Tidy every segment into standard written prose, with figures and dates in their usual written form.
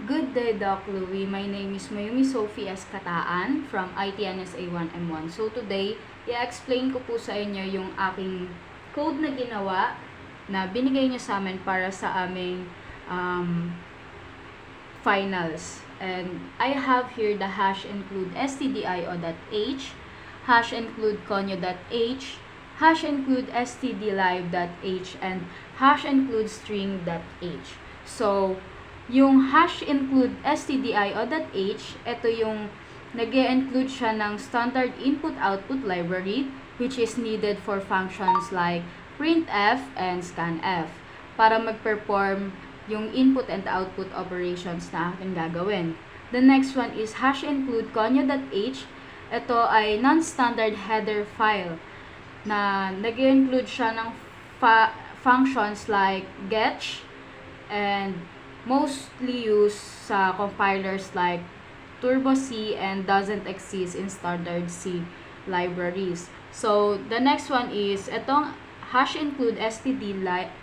Good day, Doc Louie. My name is Mayumi Sophie S. Kataan from ITNSA 1M1. So today, i-explain ko po sa inyo yung aking code na ginawa na binigay niyo sa amin para sa aming finals. And I have here the hash include stdio.h, hash include conyo.h, hash include stdlive.h, and hash include string.h. So, yung hash include stdio.h, ito yung nag-include siya ng standard input-output library which is needed for functions like printf and scanf para mag-perform yung input and output operations na ating gagawin. The next one is hash include conyo.h. Ito ay non-standard header file na nag-include siya ng functions like getch and mostly used sa compilers like Turbo C and doesn't exist in standard C libraries. So, the next one is itong hash include stdlive.h.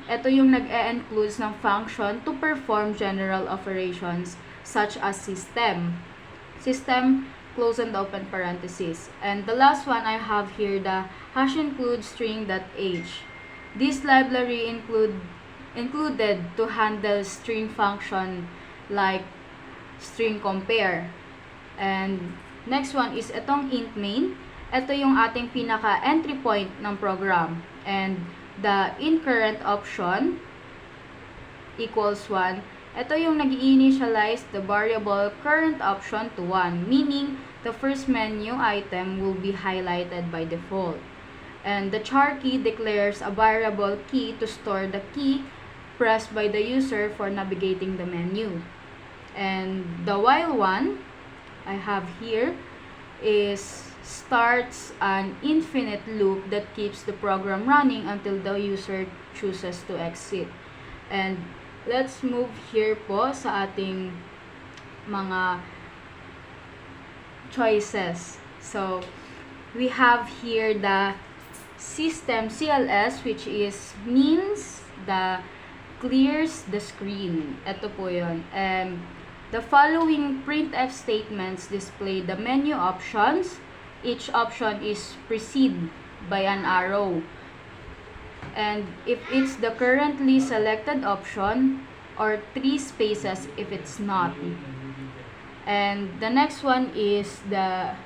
Ito yung nag-e-include ng function to perform general operations such as system, close and open parentheses. And the last one I have here, the hash include string.h. This library included to handle string function like string compare. And next one is itong int main. Ito yung ating pinaka entry point ng program. And the incurrent option equals 1. Ito yung nag-initialize the variable current option to 1, meaning the first menu item will be highlighted by default. And the char key declares a variable key to store the key pressed by the user for navigating the menu. And the while one I have here is starts an infinite loop that keeps the program running until the user chooses to exit. And let's move here po sa ating mga choices. So, we have here the system CLS, which means the clears the screen. Ito po yun. The following printf statements display the menu options. Each option is preceded by an arrow. And if it's the currently selected option, or 3 spaces if it's not. And the next one is the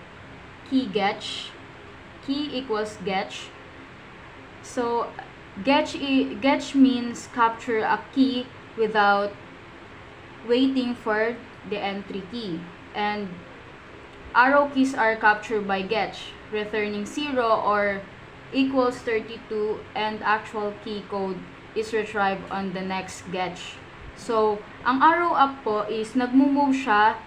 key getch. Key equals getch. So, getch means capture a key without waiting for the entry key. And arrow keys are captured by getch, returning 0 or equals 32, and actual key code is retrieved on the next getch. So, ang arrow up po is nagmo-move siya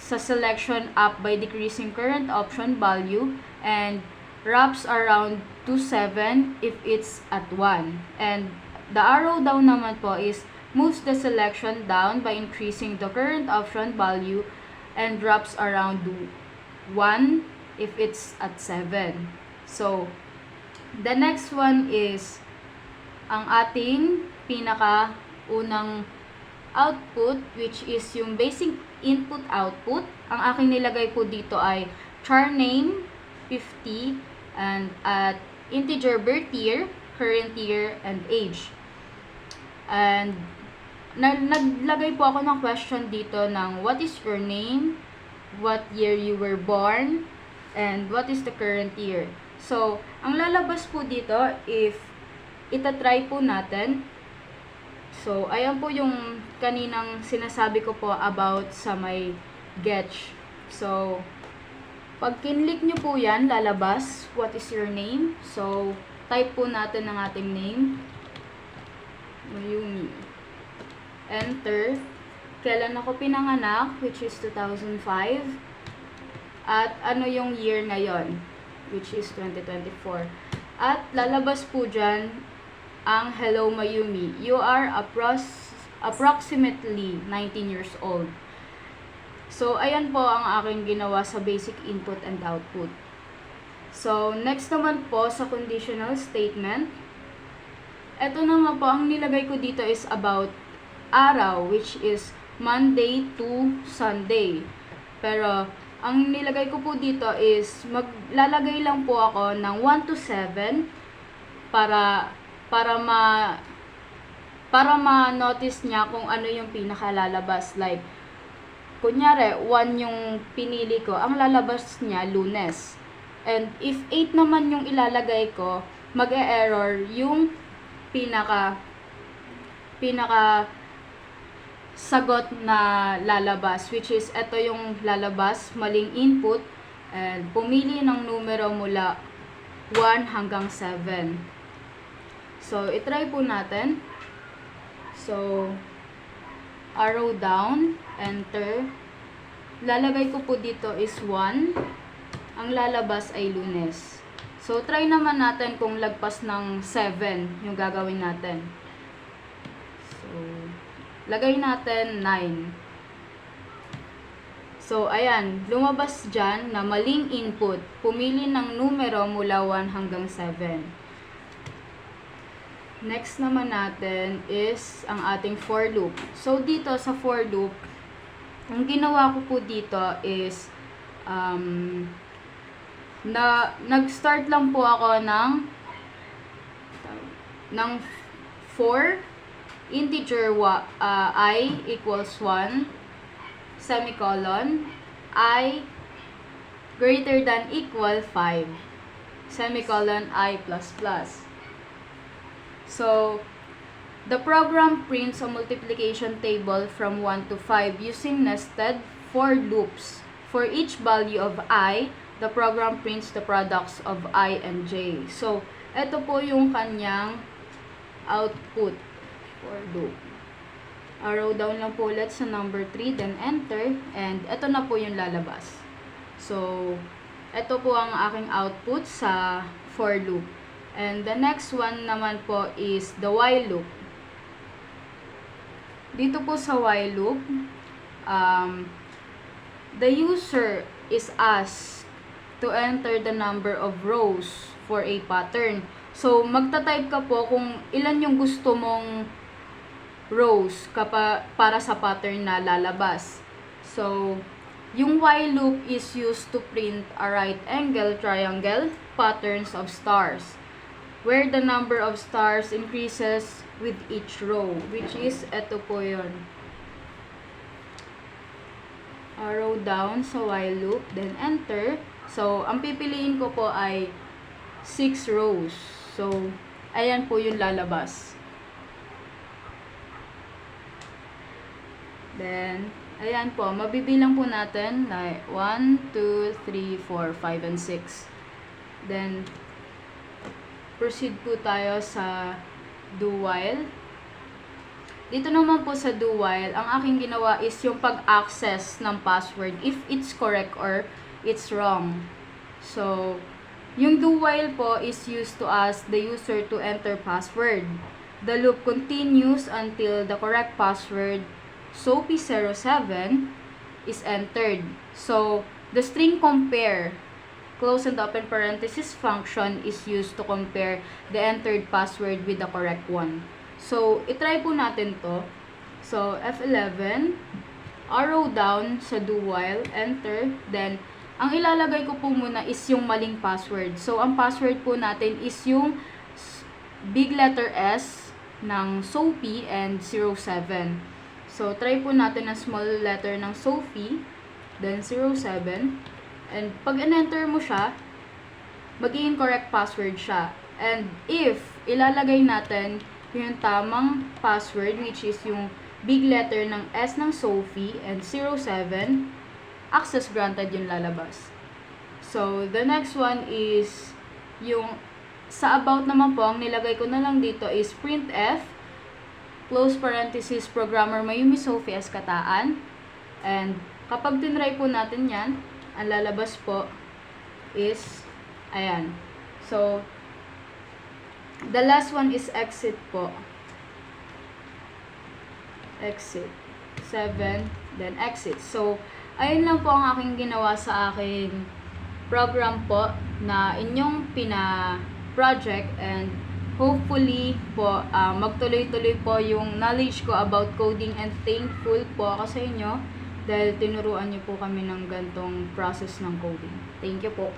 sa selection up by decreasing current option value and wraps around to 7 if it's at 1. And the arrow down naman po is moves the selection down by increasing the current option value and wraps around 1 if it's at 7. So, the next one is ang ating pinaka unang output, which is yung basic input-output. Ang aking nilagay po dito ay char name 50 and at integer birth year, current year, and age. And naglagay po ako ng question dito ng what is your name, what year you were born, and what is the current year. So, ang lalabas po dito if itatry po natin. So, ayan po yung kaninang sinasabi ko po about sa may getch. So, pag kinlik nyo po yan, lalabas, what is your name? So, type po natin ang ating name. Mayumi. Enter. Kailan ako pinanganak, which is 2005. At ano yung year ngayon, which is 2024. At lalabas po dyan ang hello Mayumi. You are approximately 19 years old. So, ayan po ang aking ginawa sa basic input and output. So, next naman po sa conditional statement. Ito naman po, ang nilagay ko dito is about araw, which is Monday to Sunday. Pero, ang nilagay ko po dito is, maglalagay lang po ako ng 1 to 7 para ma-notice niya kung ano yung pinakalalabas. Like, kunyari, 1 yung pinili ko, ang lalabas niya, Lunes. And if 8 naman yung ilalagay ko, mag-e-error yung pinaka sagot na lalabas, which is ito yung lalabas, maling input, and pumili ng numero mula 1 hanggang 7. So, itry po natin. So, arrow down, enter. Lalagay ko po dito is 1. Ang lalabas ay Lunes. So, try naman natin kung lagpas ng 7 yung gagawin natin. So, lagay natin 9. So, ayan, lumabas dyan na maling input. Pumili ng numero mula 1 hanggang 7. Next naman natin is ang ating for loop. So, dito sa for loop, ang ginawa ko po dito is, nag-start lang po ako ng 4, integer I equals 1, semicolon, I greater than equal 5, semicolon, I plus plus. So, the program prints a multiplication table from 1 to 5 using nested for loops. For each value of I, the program prints the products of I and J. So, ito po yung kanyang output for loop. Arrow down lang po ulit sa number 3, then enter, and ito na po yung lalabas. So, ito po ang aking output sa for loop. And the next one naman po is the while loop. Dito po sa while loop, the user is asked to enter the number of rows for a pattern. So, magta-type ka po kung ilan yung gusto mong rows para sa pattern na lalabas. So, yung while loop is used to print a right angle triangle patterns of stars, where the number of stars increases with each row, which is eto po yun. Arrow down sa while loop, then enter. So, ang pipiliin ko po ay 6 rows. So, ayan po yung lalabas. Then, ayan po, mabibilang po natin like 1, 2, 3, 4, 5, and 6. Then, proceed po tayo sa do while. Dito naman po sa do while, ang aking ginawa is yung pag-access ng password if it's correct or it's wrong. So, yung do while po is used to ask the user to enter password. The loop continues until the correct password, SOAPy07, is entered. So, the string compare, close and open parenthesis function is used to compare the entered password with the correct one. So, itry po natin to. So, F11, arrow down sa do while, enter, then, ang ilalagay ko po muna is yung maling password. So, ang password po natin is yung big letter S ng SOAPy and 07. So, try po natin ang small letter ng SOAPy, then 07. And pag in-enter mo siya, magiging correct password siya. And if ilalagay natin yung tamang password, which is yung big letter ng S ng SOAPy and 07, access granted yung lalabas. So, the next one is yung sa about naman po, ang nilagay ko na lang dito is printf, close parenthesis, programmer Mayumi Sophie S. Kataan. And kapag tinry po natin yan, ang lalabas po is, ayan. So, the last one is exit po. Exit. 7, then exit. So, ayun lang po ang aking ginawa sa aking program po na inyong pina-project, and hopefully po, magtuloy-tuloy po yung knowledge ko about coding, and thankful po ako sa inyo dahil tinuruan niyo po kami ng gantong process ng coding. Thank you po.